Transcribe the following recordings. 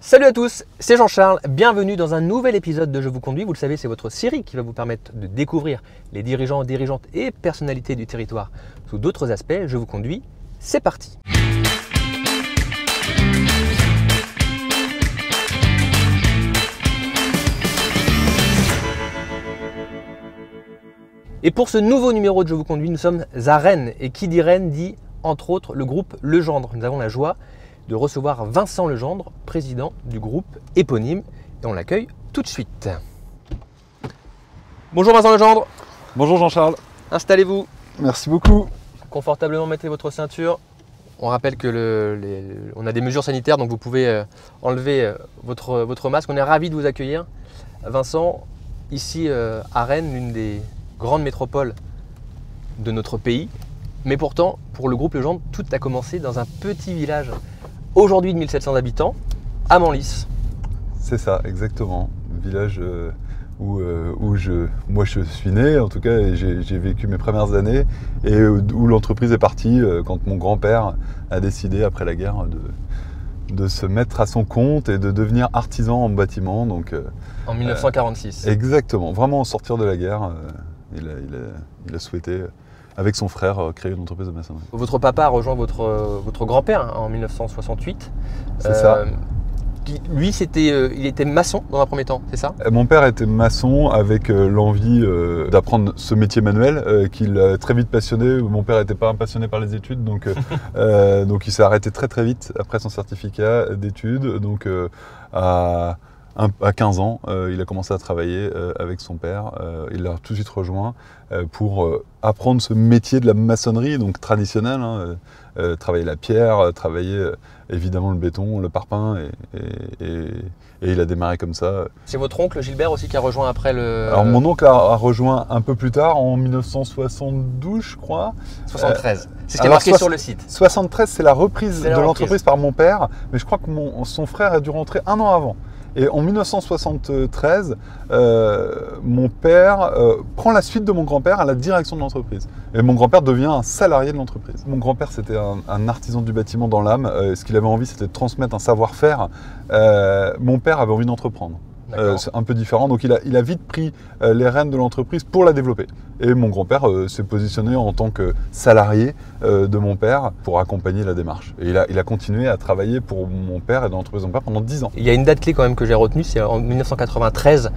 Salut à tous, c'est Jean-Charles, bienvenue dans un nouvel épisode de Je vous conduis. Vous le savez, c'est votre série qui va vous permettre de découvrir les dirigeants, dirigeantes et personnalités du territoire sous d'autres aspects. Je vous conduis, c'est parti. Et pour ce nouveau numéro de Je vous conduis, nous sommes à Rennes. Et qui dit Rennes dit entre autres le groupe Legendre. Nous avons la joie de recevoir Vincent Legendre, président du groupe éponyme. Et on l'accueille tout de suite. Bonjour Vincent Legendre. Bonjour Jean-Charles. Installez-vous. Merci beaucoup. Confortablement, mettez votre ceinture. On rappelle que on a des mesures sanitaires, donc vous pouvez enlever votre masque. On est ravis de vous accueillir. Vincent, ici à Rennes, l'une des grandes métropoles de notre pays. Mais pourtant, pour le groupe Legendre, tout a commencé dans un petit village, aujourd'hui de 1700 habitants, à Manlis. C'est ça, exactement. Village où moi je suis né, en tout cas, et j'ai vécu mes premières années, et où l'entreprise est partie quand mon grand-père a décidé, après la guerre, de se mettre à son compte et de devenir artisan en bâtiment. Donc, en 1946. Exactement, vraiment sortir de la guerre, il a souhaité, avec son frère, créer une entreprise de maçonnerie. Votre papa a rejoint votre grand-père en 1968. C'est ça. Lui, il était maçon dans un premier temps, c'est ça? Mon père était maçon avec l'envie d'apprendre ce métier manuel qu'il a très vite passionné. Mon père n'était pas passionné par les études, donc il s'est arrêté très vite après son certificat d'études. Donc à 15 ans, il a commencé à travailler avec son père. Il l'a tout de suite rejoint pour apprendre ce métier de la maçonnerie, donc traditionnel. Travailler la pierre, travailler évidemment le béton, le parpaing, et il a démarré comme ça. C'est votre oncle Gilbert aussi qui a rejoint après le... Alors mon oncle a rejoint un peu plus tard, en 1972 je crois. 73, c'est ce qui est marqué sur le site. 73 c'est la reprise de l'entreprise par mon père, mais je crois que son frère a dû rentrer un an avant. Et en 1973, mon père prend la suite de mon grand-père à la direction de l'entreprise. Et mon grand-père devient un salarié de l'entreprise. Mon grand-père, c'était un artisan du bâtiment dans l'âme. Ce qu'il avait envie, c'était de transmettre un savoir-faire. Mon père avait envie d'entreprendre. C'est un peu différent, donc il a vite pris les rênes de l'entreprise pour la développer. Et mon grand-père s'est positionné en tant que salarié de mon père pour accompagner la démarche. Et il a continué à travailler pour mon père et dans l'entreprise de mon père pendant 10 ans. Il y a une date clé quand même que j'ai retenue, c'est en 1993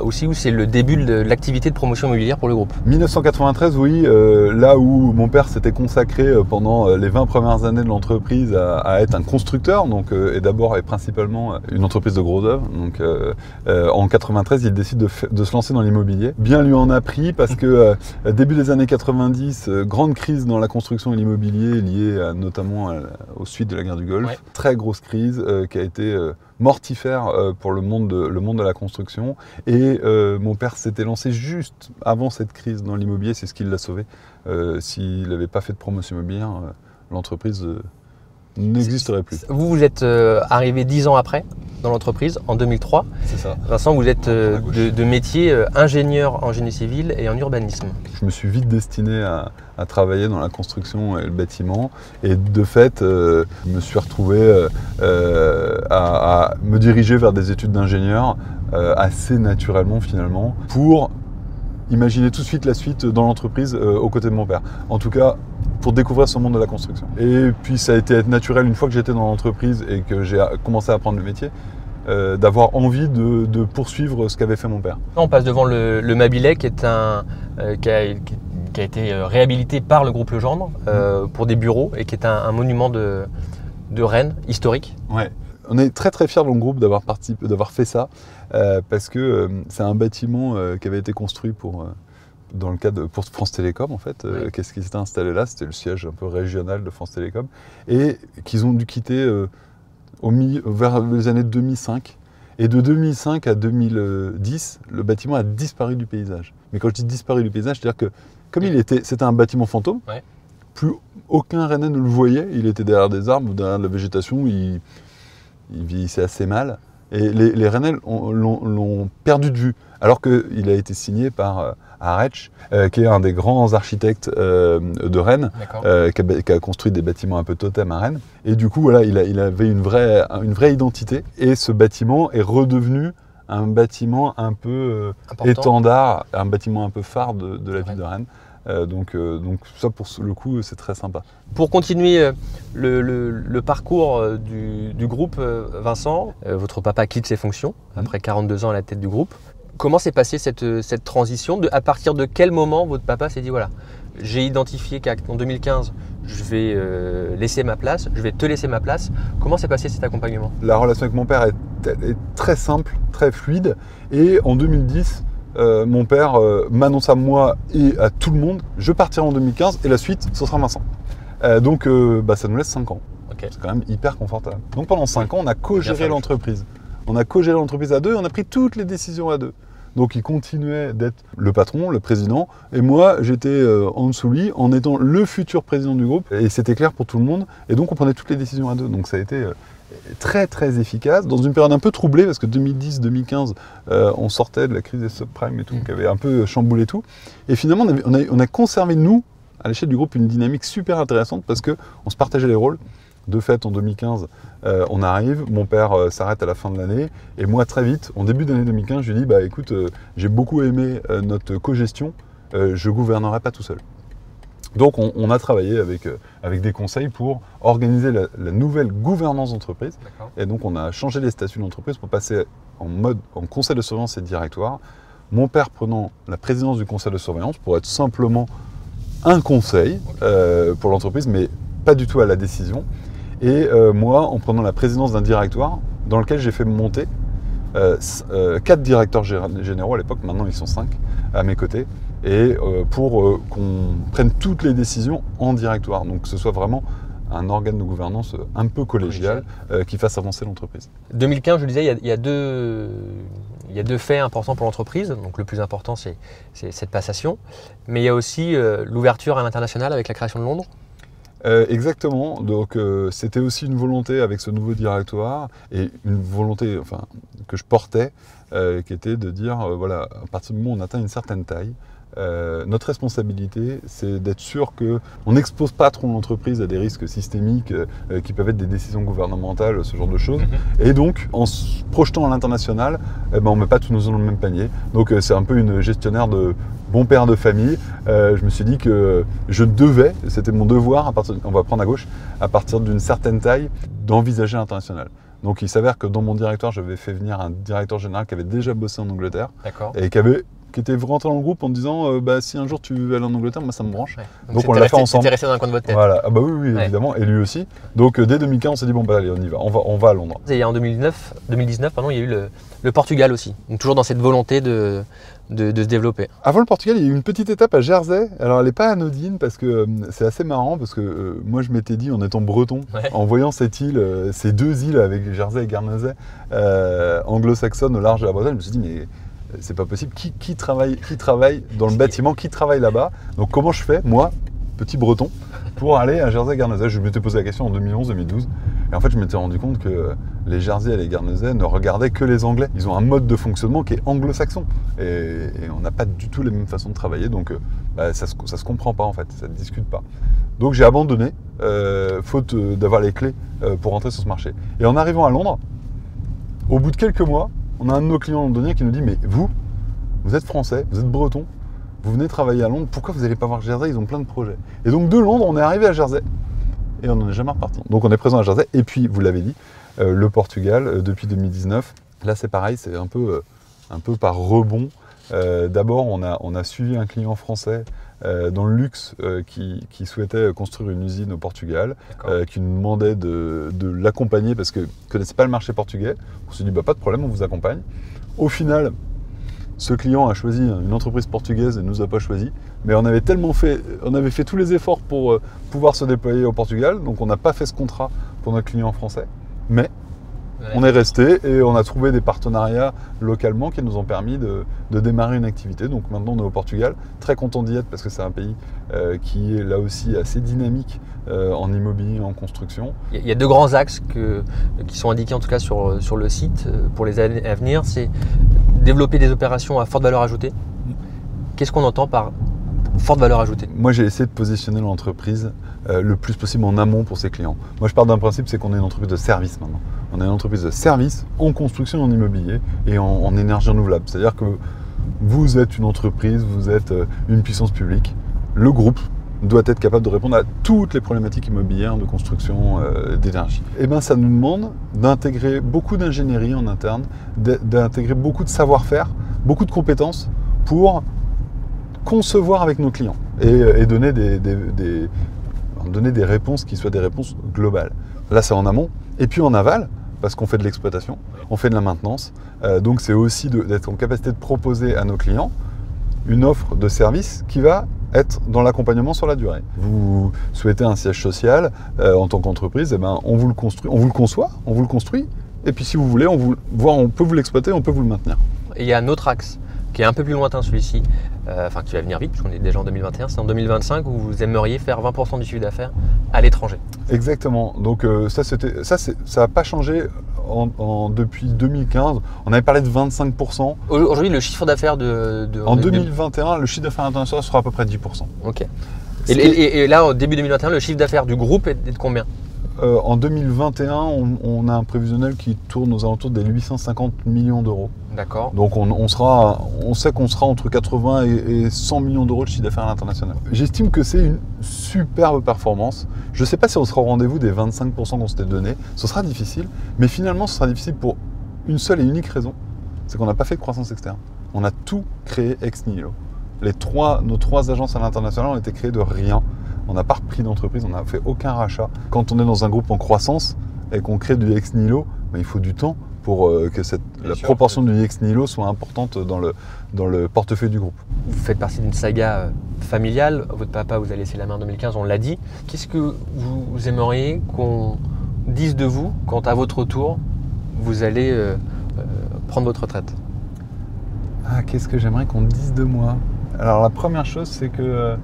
aussi, où c'est le début de l'activité de promotion immobilière pour le groupe. 1993, oui, là où mon père s'était consacré pendant les 20 premières années de l'entreprise à être un constructeur, donc, et d'abord et principalement une entreprise de gros œuvres. Donc, en 93, il décide de se lancer dans l'immobilier. Bien lui en a pris parce que début des années 90, grande crise dans la construction et l'immobilier liée notamment aux suites de la guerre du Golfe. Ouais. Très grosse crise qui a été mortifère pour le monde de la construction. Et mon père s'était lancé juste avant cette crise dans l'immobilier, c'est ce qui l'a sauvé. S'il n'avait pas fait de promotion immobilière, l'entreprise n'existerait plus. Vous êtes arrivé 10 ans après dans l'entreprise, en 2003. C'est ça. Vincent, vous êtes de métier ingénieur en génie civil et en urbanisme. Je me suis vite destiné à travailler dans la construction et le bâtiment. Et de fait, je me suis retrouvé à me diriger vers des études d'ingénieur assez naturellement finalement, pour imaginer tout de suite la suite dans l'entreprise aux côtés de mon père. En tout cas, pour découvrir ce monde de la construction. Et puis ça a été naturel une fois que j'étais dans l'entreprise et que j'ai commencé à apprendre le métier, d'avoir envie de poursuivre ce qu'avait fait mon père. On passe devant le Mabilet qui a été réhabilité par le groupe Legendre pour des bureaux et qui est un monument de Rennes historique. Ouais. On est très fiers dans le groupe d'avoir fait ça parce que c'est un bâtiment qui avait été construit pour France Télécom en fait. Oui. Qu'est-ce qui s'était installé là? C'était le siège un peu régional de France Télécom et qu'ils ont dû quitter vers les années 2005. Et de 2005 à 2010, le bâtiment a disparu du paysage. Mais quand je dis disparu du paysage, c'est-à-dire que comme c'était un bâtiment fantôme, ouais. Plus aucun Rennais ne le voyait. Il était derrière des arbres ou derrière de la végétation. Il vieillissait assez mal. Et les Rennais l'ont perdu de vue, alors qu'il a été signé par Aretsch, qui est un des grands architectes de Rennes, qui a construit des bâtiments un peu totem à Rennes. Et du coup, voilà, il avait une vraie identité. Et ce bâtiment est redevenu un bâtiment un peu étendard, un bâtiment un peu phare de la ville de Rennes. Donc ça, pour le coup, c'est très sympa. Pour continuer le parcours du groupe, Vincent, votre papa quitte ses fonctions après 42 ans à la tête du groupe. Comment s'est passée cette transition? À partir de quel moment votre papa s'est dit, voilà, j'ai identifié qu'en 2015, je vais laisser ma place, je vais te laisser ma place. Comment s'est passé cet accompagnement? La relation avec mon père est très simple, très fluide. Et en 2010, mon père m'annonce à moi et à tout le monde, je partirai en 2015 et la suite, ce sera Vincent. Donc ça nous laisse 5 ans. Okay. C'est quand même hyper confortable. Donc pendant 5 ans, on a co-géré l'entreprise. On a co-géré l'entreprise à deux et on a pris toutes les décisions à deux. Donc il continuait d'être le patron, le président, et moi j'étais en dessous de lui en étant le futur président du groupe. Et c'était clair pour tout le monde. Et donc on prenait toutes les décisions à deux. Donc ça a été très très efficace, dans une période un peu troublée, parce que 2010-2015, on sortait de la crise des subprimes et tout, qui avait un peu chamboulé tout. Et finalement, on a conservé, nous, à l'échelle du groupe, une dynamique super intéressante, parce qu'on se partageait les rôles. De fait, en 2015, on arrive, mon père s'arrête à la fin de l'année, et moi, très vite, en début d'année 2015, je lui dis, bah écoute, j'ai beaucoup aimé notre co-gestion, je ne gouvernerai pas tout seul. Donc on a travaillé avec des conseils pour organiser la nouvelle gouvernance d'entreprise. Et donc on a changé les statuts de l'entreprise pour passer en conseil de surveillance et directoire. Mon père prenant la présidence du conseil de surveillance pour être simplement un conseil pour l'entreprise, mais pas du tout à la décision. Et moi en prenant la présidence d'un directoire dans lequel j'ai fait monter 4 directeurs généraux à l'époque, maintenant ils sont 5 à mes côtés, et pour qu'on prenne toutes les décisions en directoire, donc que ce soit vraiment un organe de gouvernance un peu collégial qui fasse avancer l'entreprise. 2015, je le disais, il y a deux faits importants pour l'entreprise. Donc le plus important, c'est cette passation, mais il y a aussi l'ouverture à l'international avec la création de Londres. Exactement, donc c'était aussi une volonté avec ce nouveau directoire, et une volonté que je portais, qui était de dire, voilà, à partir du moment où on atteint une certaine taille, notre responsabilité, c'est d'être sûr qu'on n'expose pas trop l'entreprise à des risques systémiques qui peuvent être des décisions gouvernementales, ce genre de choses. Et donc, en se projetant à l'international, on ne met pas tous nos œufs dans le même panier. Donc, c'est un peu une gestionnaire de bon père de famille. Je me suis dit que je devais, c'était mon devoir, on va prendre à gauche, à partir d'une certaine taille, d'envisager l'international. Donc, il s'avère que dans mon directoire, j'avais fait venir un directeur général qui avait déjà bossé en Angleterre et qui était rentré dans le groupe en disant si un jour tu veux aller en Angleterre, moi ça me branche. Donc on l'a fait ensemble. C'était resté dans un coin de votre tête. Voilà, ah bah oui, évidemment, et lui aussi. Donc dès 2015, on s'est dit bon allez, on y va, on va à Londres. Et en 2019, il y a eu le Portugal aussi. Donc toujours dans cette volonté de se développer. Avant le Portugal, il y a eu une petite étape à Jersey. Alors elle n'est pas anodine parce que c'est assez marrant, parce que moi je m'étais dit en étant breton, en voyant cette île, ces deux îles avec Jersey et Guernesey, anglo-saxonnes au large de la Bretagne, je me suis dit mais c'est pas possible, qui travaille dans le bâtiment, qui travaille là-bas? Donc comment je fais, moi, petit breton, pour aller à Jersey-Guernesey? Je m'étais posé la question en 2011-2012, et en fait je m'étais rendu compte que les Jersey et les Guernesey ne regardaient que les Anglais. Ils ont un mode de fonctionnement qui est anglo-saxon, et on n'a pas du tout les mêmes façons de travailler, donc ça se comprend pas en fait, ça ne discute pas. Donc j'ai abandonné, faute d'avoir les clés pour rentrer sur ce marché. Et en arrivant à Londres, au bout de quelques mois, on a un de nos clients londoniens qui nous dit « Mais vous êtes français, vous êtes breton, vous venez travailler à Londres, pourquoi vous n'allez pas voir Jersey? Ils ont plein de projets. » Et donc de Londres, on est arrivé à Jersey et on n'en est jamais reparti. Donc on est présent à Jersey. Et puis, vous l'avez dit, le Portugal, depuis 2019, là c'est pareil, c'est un peu par rebond. D'abord, on a suivi un client français dans le luxe qui souhaitait construire une usine au Portugal, qui nous demandait de l'accompagner parce qu'il ne connaissait pas le marché portugais. On s'est dit pas de problème, on vous accompagne. Au final, ce client a choisi une entreprise portugaise et ne nous a pas choisi, mais on avait fait tous les efforts pour pouvoir se déployer au Portugal, donc on n'a pas fait ce contrat pour notre client français. Mais On est resté et on a trouvé des partenariats localement qui nous ont permis de démarrer une activité. Donc maintenant on est au Portugal, très content d'y être parce que c'est un pays qui est là aussi assez dynamique en immobilier, en construction. Il y a deux grands axes qui sont indiqués en tout cas sur le site pour les années à venir. C'est développer des opérations à forte valeur ajoutée. Qu'est-ce qu'on entend par forte valeur ajoutée? Moi, j'ai essayé de positionner l'entreprise le plus possible en amont pour ses clients. Moi, je pars d'un principe, c'est qu'on est une entreprise de service maintenant. On est une entreprise de service en construction, en immobilier et en énergie renouvelable. C'est-à-dire que vous êtes une entreprise, vous êtes une puissance publique. Le groupe doit être capable de répondre à toutes les problématiques immobilières de construction d'énergie. Et bien, ça nous demande d'intégrer beaucoup d'ingénierie en interne, d'intégrer beaucoup de savoir-faire, beaucoup de compétences pour concevoir avec nos clients et donner donner des réponses qui soient des réponses globales. Là, c'est en amont. Et puis en aval, parce qu'on fait de l'exploitation, on fait de la maintenance. Donc, c'est aussi d'être en capacité de proposer à nos clients une offre de service qui va être dans l'accompagnement sur la durée. Vous souhaitez un siège social en tant qu'entreprise, eh ben, on vous le construit, on vous le conçoit, on vous le construit. Et puis si vous voulez, on peut vous l'exploiter, on peut vous le maintenir. Et il y a un autre axe qui est un peu plus lointain, celui-ci, qui va venir vite, puisqu'on est déjà en 2021, c'est en 2025 où vous aimeriez faire 20% du chiffre d'affaires à l'étranger. Exactement. Donc ça n'a pas changé depuis 2015. On avait parlé de 25%. Aujourd'hui, le chiffre d'affaires En 2021, le chiffre d'affaires international sera à peu près 10%. Ok. Et là, au début 2021, le chiffre d'affaires du groupe est de combien? En 2021, on a un prévisionnel qui tourne aux alentours des 850 millions d'euros. D'accord. Donc on sait qu'on sera entre 80 et 100 millions d'euros de chiffre d'affaires à l'international. J'estime que c'est une superbe performance. Je ne sais pas si on sera au rendez-vous des 25% qu'on s'était donné. Ce sera difficile, mais finalement ce sera difficile pour une seule et unique raison. C'est qu'on n'a pas fait de croissance externe. On a tout créé ex nihilo. Nos trois agences à l'international ont été créées de rien. On n'a pas repris d'entreprise, on n'a fait aucun rachat. Quand on est dans un groupe en croissance et qu'on crée du ex nihilo, il faut du temps pour que la proportion du ex nihilo soit importante dans le portefeuille du groupe. Vous faites partie d'une saga familiale. Votre papa vous a laissé la main en 2015, on l'a dit. Qu'est-ce que vous aimeriez qu'on dise de vous quand à votre tour vous allez prendre votre retraite? Qu'est-ce que j'aimerais qu'on dise de moi? Alors la première chose, c'est que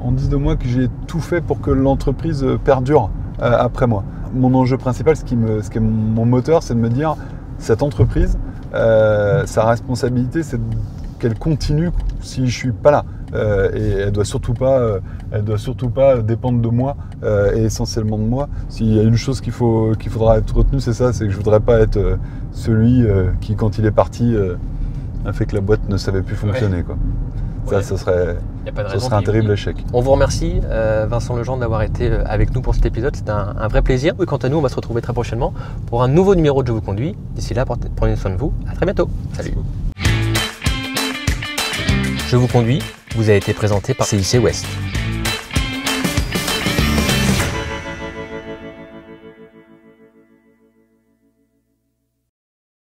on dise de moi que j'ai tout fait pour que l'entreprise perdure après moi. Mon enjeu principal, ce qui est mon moteur, c'est de me dire cette entreprise, sa responsabilité, c'est qu'elle continue si je suis pas là. Et elle doit surtout pas dépendre de moi et essentiellement de moi. S'il y a une chose qu'il faudra être retenu, c'est ça, c'est que je voudrais pas être celui qui, quand il est parti, a fait que la boîte ne savait plus fonctionner, quoi. Ça, ce serait un terrible échec. On vous remercie, Vincent Legendre, d'avoir été avec nous pour cet épisode. C'était un vrai plaisir. Et quant à nous, on va se retrouver très prochainement pour un nouveau numéro de Je vous conduis. D'ici là, prenez soin de vous. À très bientôt. Salut. Je vous conduis vous a été présenté par CIC West.